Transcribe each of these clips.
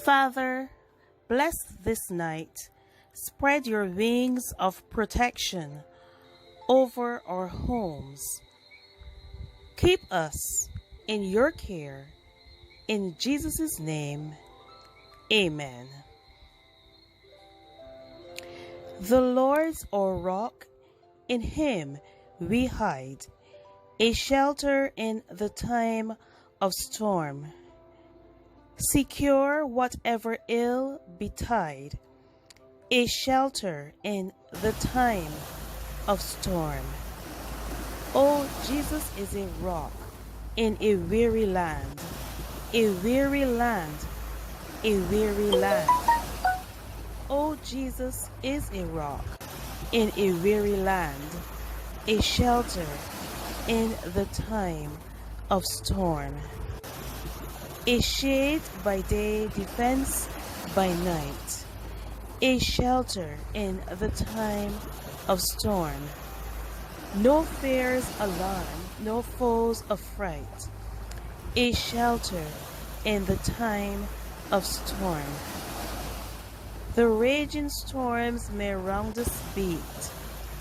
Father, bless this night. Spread your wings of protection over our homes. Keep us in your care. In Jesus' name, amen. The Lord's our rock, in him we hide, a shelter in the time of storm. Secure whatever ill betide, a shelter in the time of storm. Oh, Jesus is a rock in a weary land, a weary land, a weary land. Oh, Jesus is a rock in a weary land, a shelter in the time of storm. A shade by day, defense by night, a shelter in the time of storm. No fears alarm, no foes affright, a shelter in the time of storm. The raging storms may round us beat,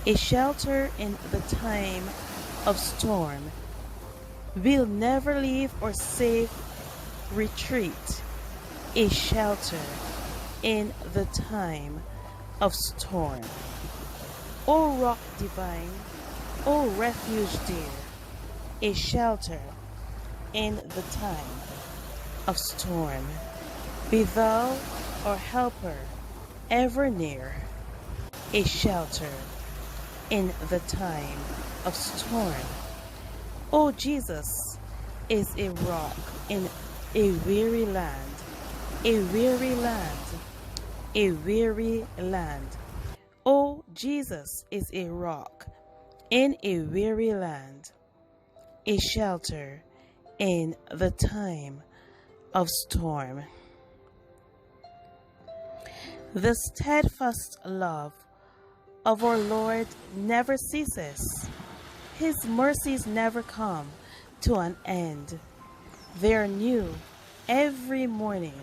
a shelter in the time of storm. We'll never leave our safe retreat, a shelter in the time of storm. O rock divine, O refuge dear, a shelter in the time of storm. Be thou our helper ever near, a shelter in the time of storm. O Jesus is a rock in a weary land, a weary land, a weary land. Oh, Jesus is a rock in a weary land, a shelter in the time of storm. The steadfast love of our Lord never ceases. His mercies never come to an end. They are new every morning.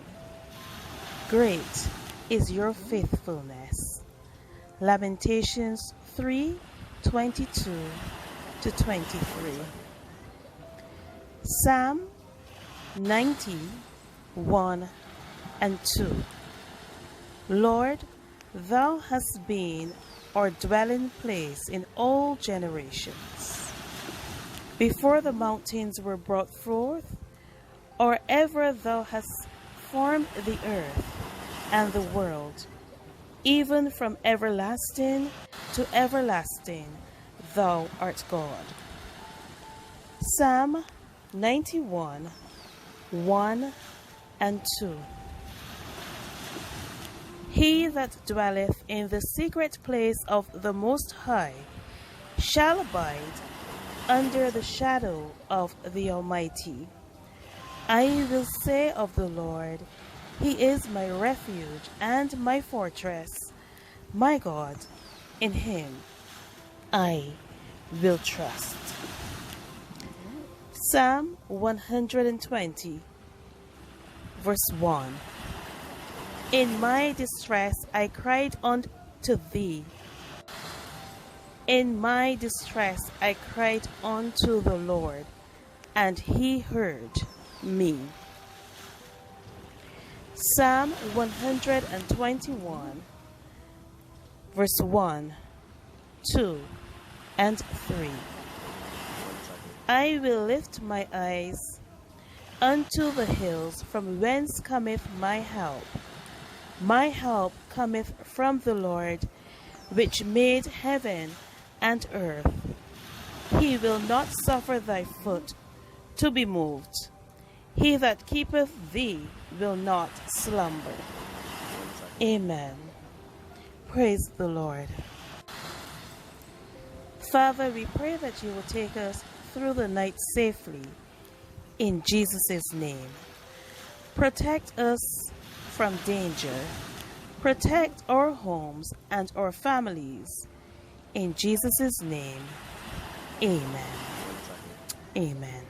Great is your faithfulness. Lamentations 3:22-23. Psalm 91 and 2. Lord, thou hast been our dwelling place in all generations. Before the mountains were brought forth, or ever thou hast formed the earth and the world, even from everlasting to everlasting, thou art God. Psalm 91, 1 and 2. He that dwelleth in the secret place of the Most High shall abide under the shadow of the Almighty. I will say of the Lord, He is my refuge and my fortress, my God, in Him I will trust. Psalm 120, verse 1. In my distress I cried unto Thee. In my distress I cried unto the Lord, and He heard me. Psalm 121, verse 1, 2, and 3. I will lift my eyes unto the hills, from whence cometh my help. My help cometh from the Lord, which made heaven and earth. He will not suffer thy foot to be moved. He that keepeth thee will not slumber. Amen. Praise the Lord. Father, we pray that you will take us through the night safely. In Jesus' name. Protect us from danger. Protect our homes and our families. In Jesus' name. Amen. Amen.